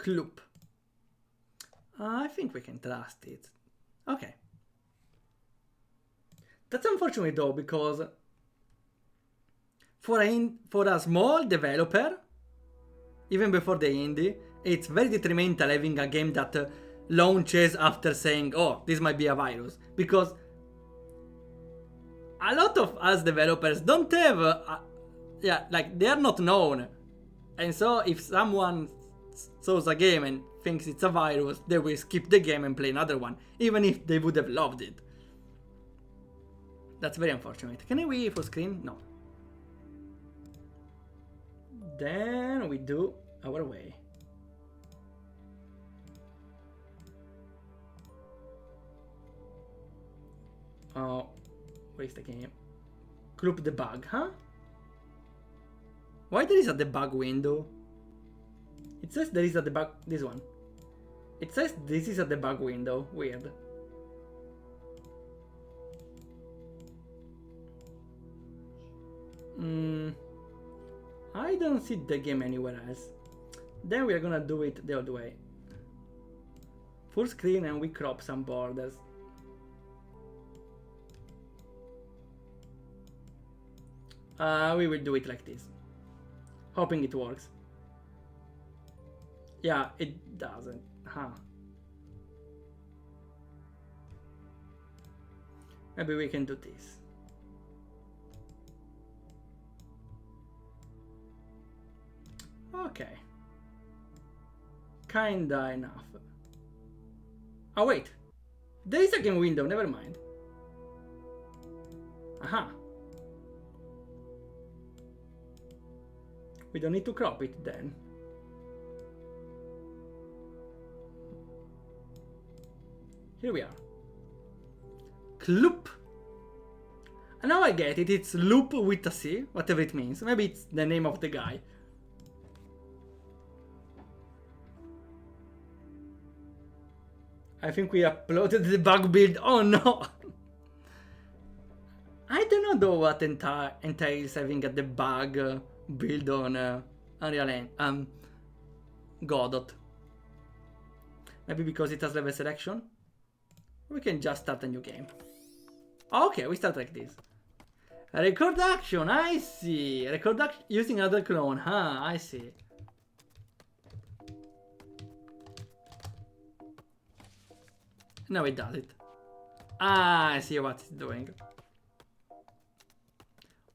Cloop. I think we can trust it. Okay. That's unfortunate though, because for a small developer, even before the indie, it's very detrimental having a game that launches after saying, oh, this might be a virus. Because a lot of us developers don't have, like, they are not known. And so if someone shows a game and thinks it's a virus, they will skip the game and play another one, even if they would have loved it. That's very unfortunate. Can we full screen? No. Then we do our way. Oh, where is the game? Cloop debug, huh? Why there is a debug window? It says there is a debug. This one. It says this is a debug window. Weird. I don't see the game anywhere else. Then we are gonna do it the old way. Full screen and we crop some borders. We will do it like this. Hoping it works. Yeah, it doesn't. Huh. Maybe we can do this. Okay. Kinda enough. Oh wait. There is a game window, never mind. Aha. We don't need to crop it then. Here we are. Cloop. And now I get it, it's loop with a C, whatever it means. Maybe it's the name of the guy. I think we uploaded the bug build. Oh no! I don't know though what entails having a debug build on Unreal Godot. Maybe because it has level selection? We can just start a new game. Okay, we start like this. Record action, I see. Record action using another clone, huh? I see. Now it does it. Ah, I see what it's doing.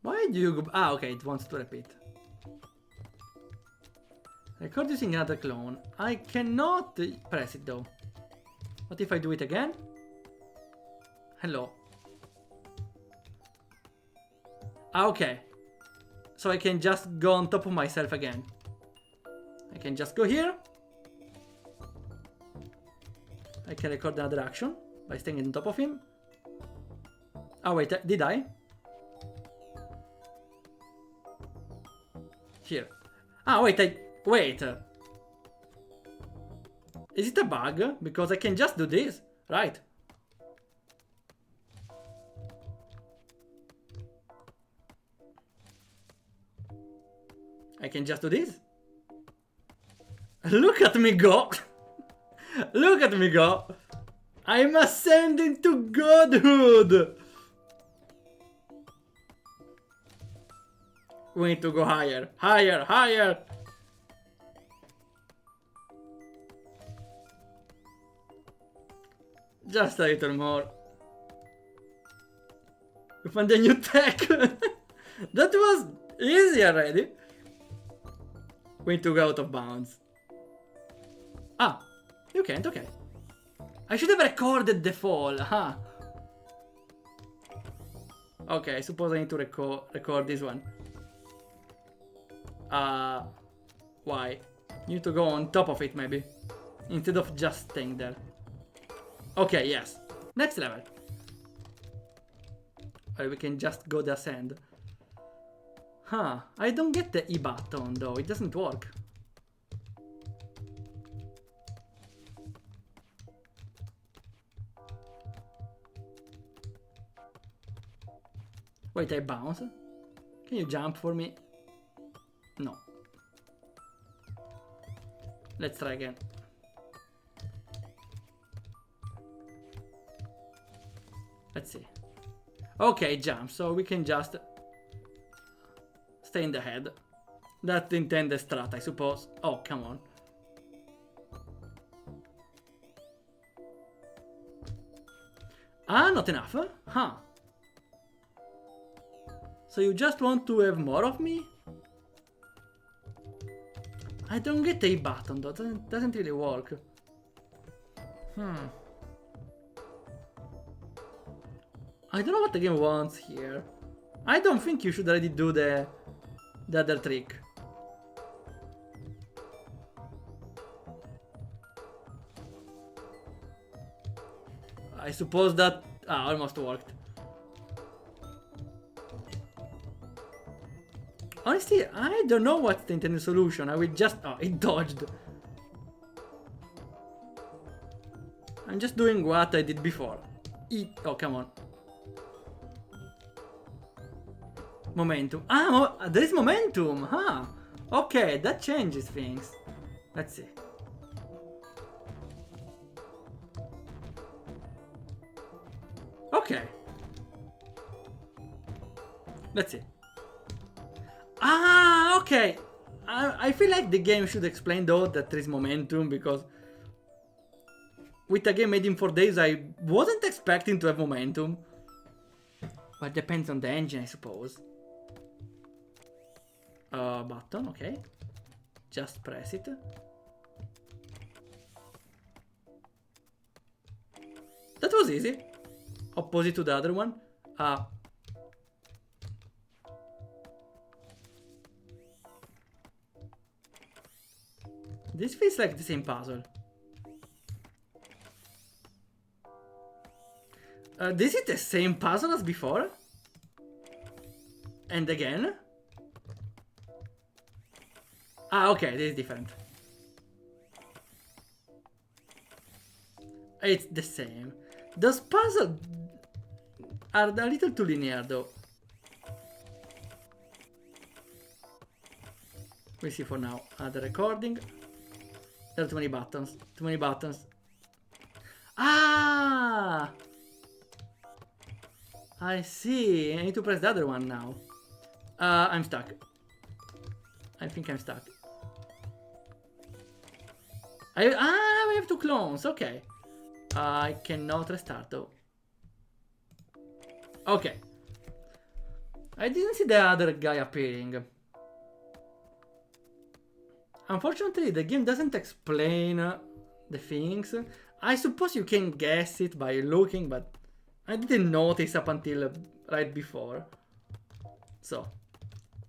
Why do you go? Ah, okay, it wants to repeat. Record using another clone. I cannot press it though. What if I do it again? Hello. Ah, okay. So I can just go on top of myself again. I can just go here. I can record another action by staying on top of him. Oh wait, did I? Here. Ah wait, wait. Is it a bug? Because I can just do this, right? I can just do this. Look at me go! Look at me go! I'm ascending to godhood! We need to go higher, higher, higher! Just a little more. We found a new tech! That was easy already. We need to go out of bounds. Ah, you can't, okay. I should have recorded the fall, huh? Okay, I suppose I need to record this one. Why? You need to go on top of it, maybe. Instead of just staying there. Okay, yes. Next level. Or we can just go the ascend. Huh, I don't get the E button though, it doesn't work. Wait, I bounce? Can you jump for me? No. Let's try again. Let's see. Okay, jump, so we can just stay in the head. That's the intended strat, I suppose. Oh, come on. Ah, not enough? Huh. So you just want to have more of me? I don't get a button though, doesn't really work. I don't know what the game wants here. I don't think you should already do the other trick. I suppose that almost worked. Honestly, I don't know what's the intended solution. I will just... Oh, it dodged. I'm just doing what I did before. Oh, come on. Momentum. Ah, there is momentum. Huh. Okay, that changes things. Let's see. Okay. Let's see. Ah, okay. I feel like the game should explain though that there is momentum, because with a game made in 4 days I wasn't expecting to have momentum. But depends on the engine, I suppose. Button, okay. Just press it. That was easy. Opposite to the other one. This feels like the same puzzle. This is the same puzzle as before? And again? Ah, okay, this is different. It's the same. Those puzzles are a little too linear though. We'll see for now. The recording. There are too many buttons. Too many buttons. Ah! I see. I need to press the other one now. I'm stuck. I think I'm stuck. We have 2 clones. Okay. I cannot restart though. Okay. I didn't see the other guy appearing. Unfortunately, the game doesn't explain the things. I suppose you can guess it by looking, but I didn't notice up until right before. So,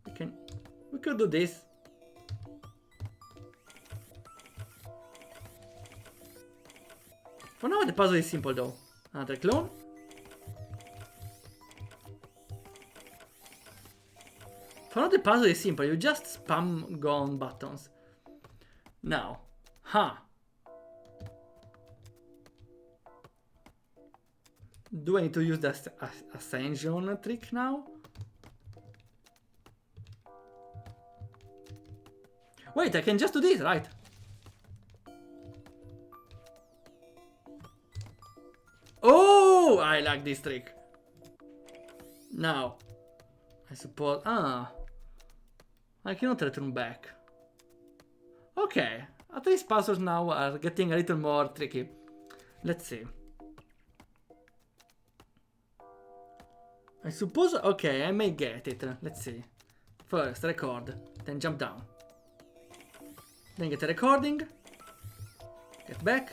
we could do this. For now, the puzzle is simple though. Another clone. For now, the puzzle is simple. You just spam go on buttons. Now, do I need to use the ascension trick now? Wait, I can just do this, right? Oh, I like this trick. Now, I suppose... I cannot return back. Okay, at least puzzles now are getting a little more tricky. Let's see. I suppose... Okay, I may get it. Let's see. First, record. Then jump down. Then get a recording. Get back.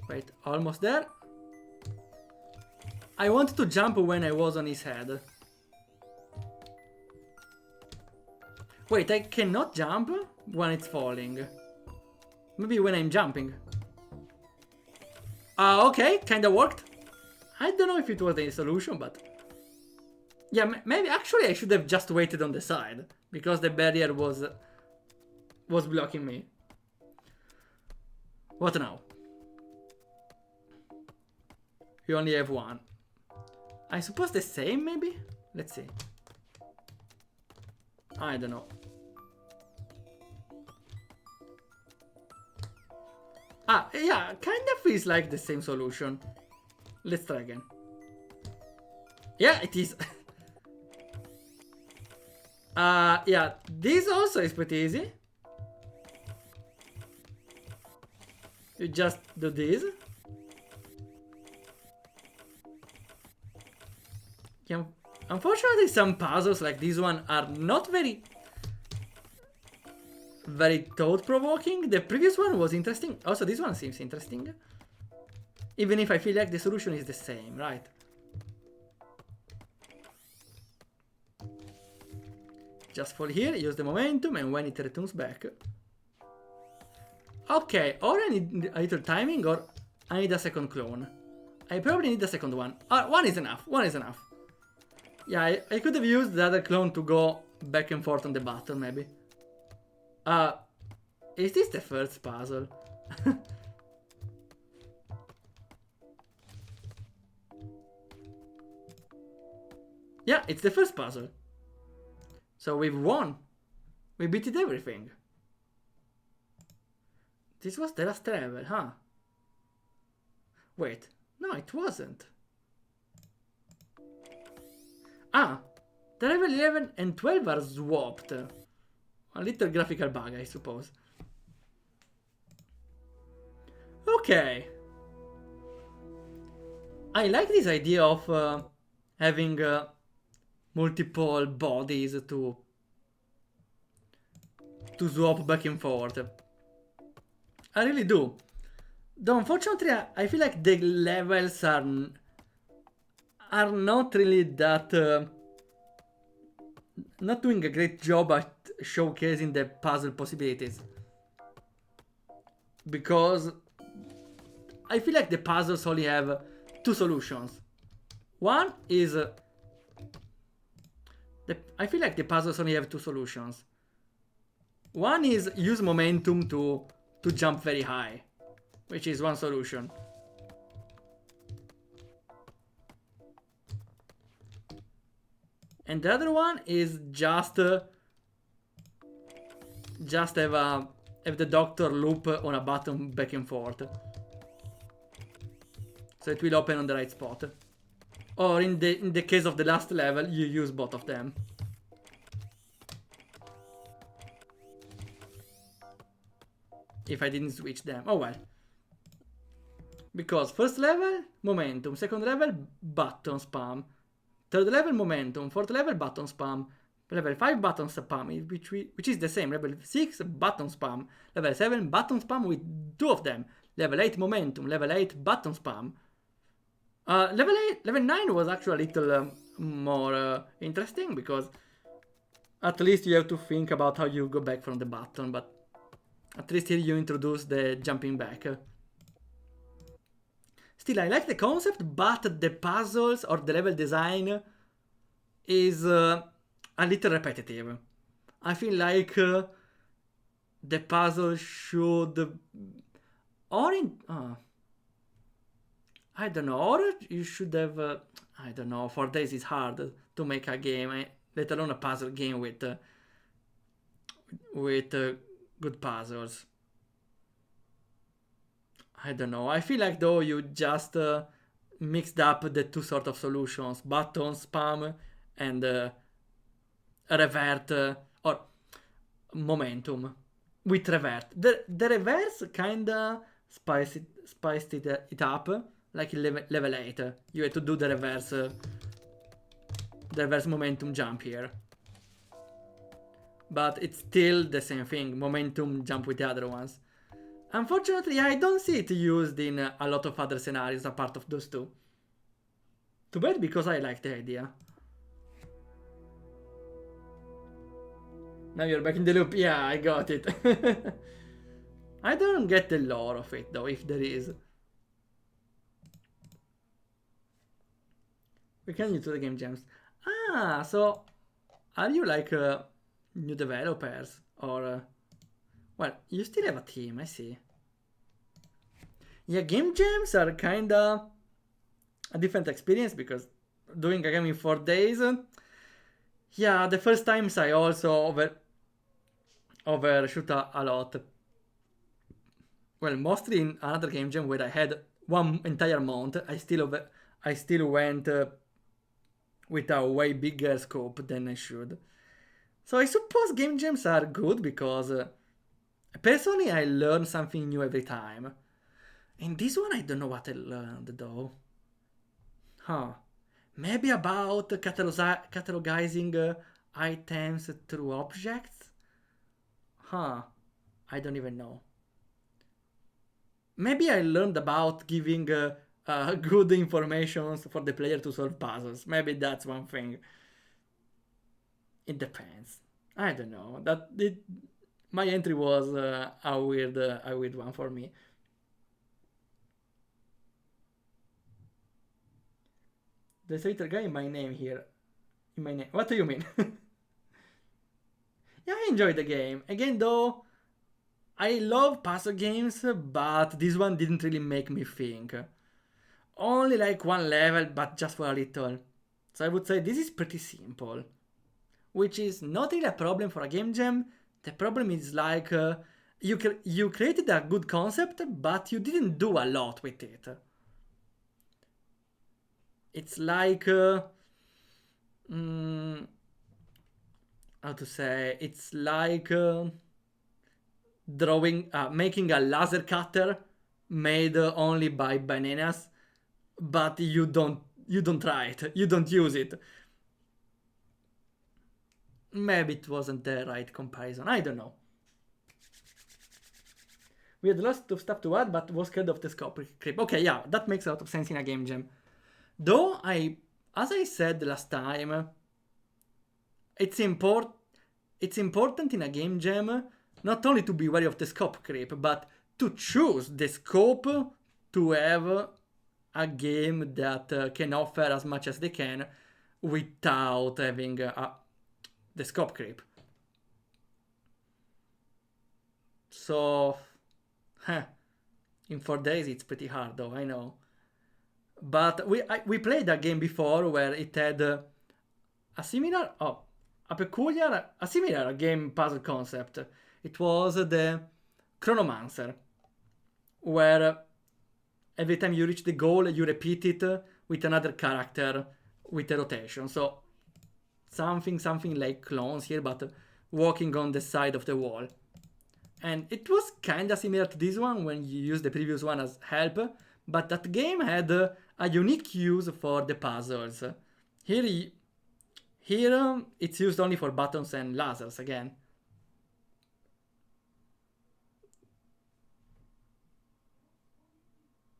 Wait, almost there. I wanted to jump when I was on his head. Wait, I cannot jump when it's falling. Maybe when I'm jumping. Okay, kinda worked. I don't know if it was a solution, but... Yeah, maybe actually I should have just waited on the side, because the barrier was blocking me. What now? We only have one. I suppose the same, maybe? Let's see. I don't know. Yeah, kinda feels like the same solution. Let's try again. Yeah, it is. Yeah, this also is pretty easy. You just do this. Yeah, unfortunately, some puzzles like this one are not very thought-provoking. The previous one was interesting. Also, this one seems interesting. Even if I feel like the solution is the same, right? Just fall here, use the momentum, and when it returns back... Okay, or I need a little timing, or I need a second clone. I probably need a second one. One is enough, one is enough. Yeah, I could have used the other clone to go back and forth on the button, maybe. Is this the first puzzle? Yeah, it's the first puzzle. So we've won. We beated everything. This was the last level, huh? Wait, no, it wasn't. The level 11 and 12 are swapped. A little graphical bug, I suppose. Okay. I like this idea of having multiple bodies to swap back and forth. I really do. Though unfortunately, I feel like the levels are not really that... not doing a great job at showcasing the puzzle possibilities. Because I feel like the puzzles only have two solutions. One is... I feel like the puzzles only have two solutions. One is use momentum to jump very high, which is one solution. And the other one is just have the doctor loop on a button back and forth, so it will open on the right spot. Or in the case of the last level, you use both of them. If I didn't switch them. Oh well. Because first level, momentum. Second level, button spam. Third level, momentum. Fourth level, button spam. Level 5, button spam, which is the same. Level 6, button spam. Level 7, button spam with two of them. Level 8, momentum. Level 8, button spam. Level 9 was actually a little more interesting, because at least you have to think about how you go back from the button, but at least here you introduce the jumping back. Still, I like the concept, but the puzzles or the level design is a little repetitive. I feel like the puzzle should... Or in... I don't know, or you should have... I don't know, 4 days is hard to make a game, let alone a puzzle game with good puzzles. I don't know, I feel like though you just mixed up the two sort of solutions, button spam and revert or momentum with revert. The reverse kinda spiced it up, like in level 8. You had to do the reverse momentum jump here. But it's still the same thing, momentum jump with the other ones. Unfortunately, I don't see it used in a lot of other scenarios apart of those two. Too bad, because I like the idea. Now you're back in the loop. Yeah, I got it. I don't get the lore of it though, if there is. We can use the game gems. So are you like new developers or... Well, you still have a team, I see. Yeah, game jams are kinda a different experience, because doing a game in 4 days... Yeah, the first times I also overshoot a lot. well, mostly in another game jam where I had one entire month, I still went with a way bigger scope than I should. So I suppose game jams are good because personally I learn something new every time. In this one I don't know what I learned though. Huh. Maybe about catalogizing items through objects? Huh. I don't even know. Maybe I learned about giving good information for the player to solve puzzles. Maybe that's one thing. It depends. I don't know. My entry was a weird one for me. There's a little guy in my name here. In my name. What do you mean? Yeah, I enjoyed the game. Again, though, I love puzzle games, but this one didn't really make me think. Only like one level, but just for a little. So I would say this is pretty simple. Which is not really a problem for a game jam. The problem is like you created a good concept, but you didn't do a lot with it. It's like how to say? It's like making a laser cutter made only by bananas, but you don't try it, you don't use it. Maybe it wasn't the right comparison. I don't know. We had lots of stuff to add, but was scared of the scope creep. Okay, yeah, that makes a lot of sense in a game jam. Though as I said last time, it's important in a game jam not only to be wary of the scope creep, but to choose the scope to have a game that can offer as much as they can without having the scope creep. So, in 4 days it's pretty hard though, I know. But we played a game before where it had a similar game puzzle concept. It was the Chronomancer, where every time you reach the goal you repeat it with another character with a rotation. So something like clones here, but walking on the side of the wall. And it was kinda similar to this one when you use the previous one as help, but that game had a unique use for the puzzles. Here it's used only for buttons and lasers again.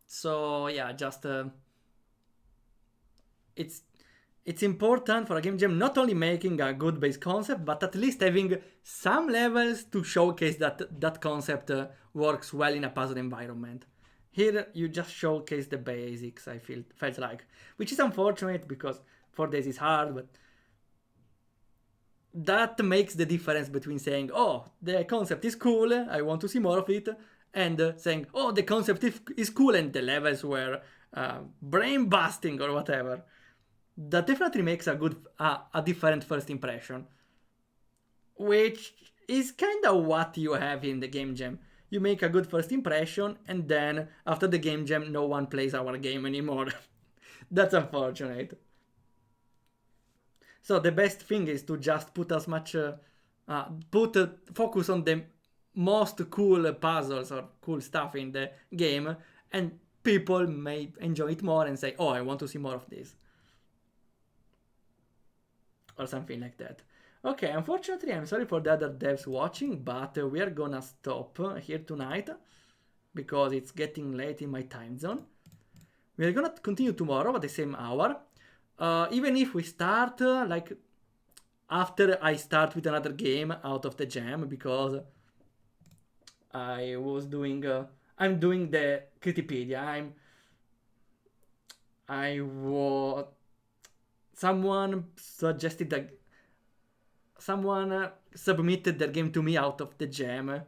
So yeah, just it's important for a game jam not only making a good base concept, but at least having some levels to showcase that concept works well in a puzzle environment. Here you just showcase the basics, felt like, which is unfortunate because 4 days is hard, but that makes the difference between saying, oh, the concept is cool, I want to see more of it, and saying, oh, the concept is cool and the levels were brain busting or whatever. That definitely makes a different first impression, which is kind of what you have in the game jam. You make a good first impression, and then after the game jam, no one plays our game anymore. That's unfortunate. So the best thing is to just put as much, focus on the most cool puzzles or cool stuff in the game, and people may enjoy it more and say, oh, I want to see more of this. Or something like that. Okay, unfortunately, I'm sorry for the other devs watching, but we are gonna stop here tonight because it's getting late in my time zone. We are gonna continue tomorrow at the same hour. Even if we start like after I start with another game out of the jam, because I'm doing the Critipedia. Someone suggested that someone submitted their game to me out of the jam,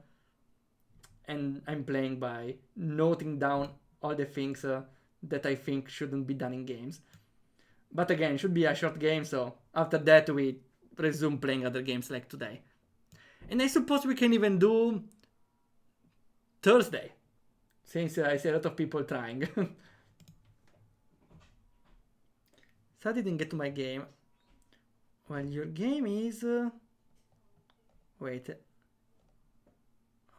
and I'm playing by noting down all the things that I think shouldn't be done in games. But again, it should be a short game, so after that we resume playing other games like today. And I suppose we can even do Thursday. Since I see a lot of people trying. So I didn't get to my game. Well, your game is... wait.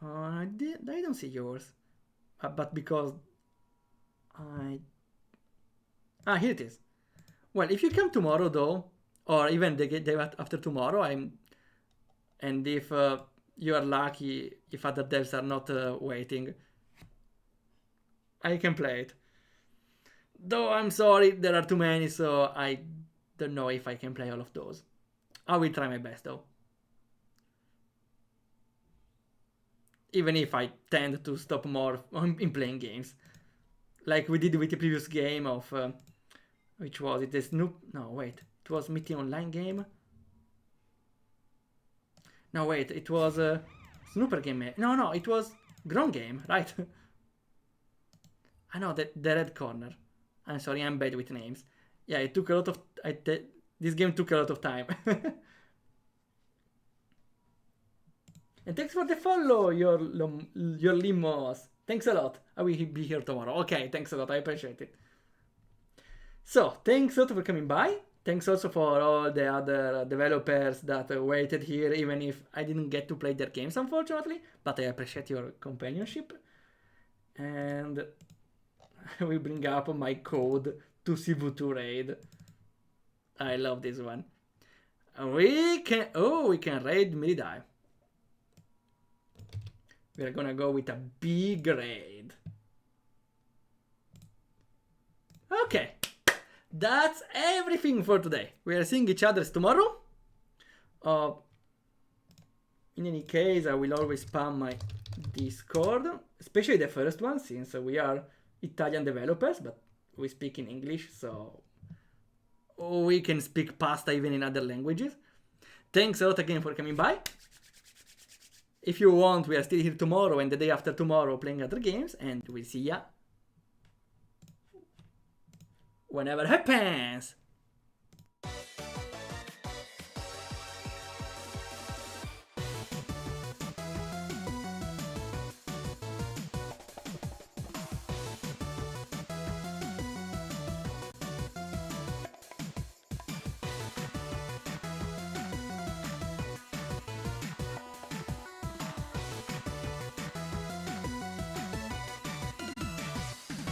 I don't see yours. But because... here it is. Well, if you come tomorrow though, or even the day after tomorrow, and if you are lucky, if other devs are not waiting, I can play it. Though I'm sorry, there are too many, so I don't know if I can play all of those. I will try my best though. Even if I tend to stop more in playing games. Like we did with the previous game of... which was it? The Snoop... No, wait. It was Meeting Online game? No, wait. It was Snooper game. No, it was Grom game, right? I know, the red corner. I'm sorry, I'm bad with names. Yeah, it took a lot of... this game took a lot of time. And thanks for the follow, your limos. Thanks a lot. I will be here tomorrow. Okay, thanks a lot. I appreciate it. So, thanks a lot for coming by. Thanks also for all the other developers that waited here, even if I didn't get to play their games, unfortunately. But I appreciate your companionship. And I will bring up my code to CV2 raid. I love this one. We can raid Miridai. We're gonna go with a big raid. Okay. That's everything for today. We are seeing each other tomorrow. In any case, I will always spam my Discord, especially the first one, since we are Italian developers, but we speak in English, so we can speak pasta even in other languages. Thanks a lot again for coming by. If you want, we are still here tomorrow and the day after tomorrow playing other games, and we'll see ya whenever happens.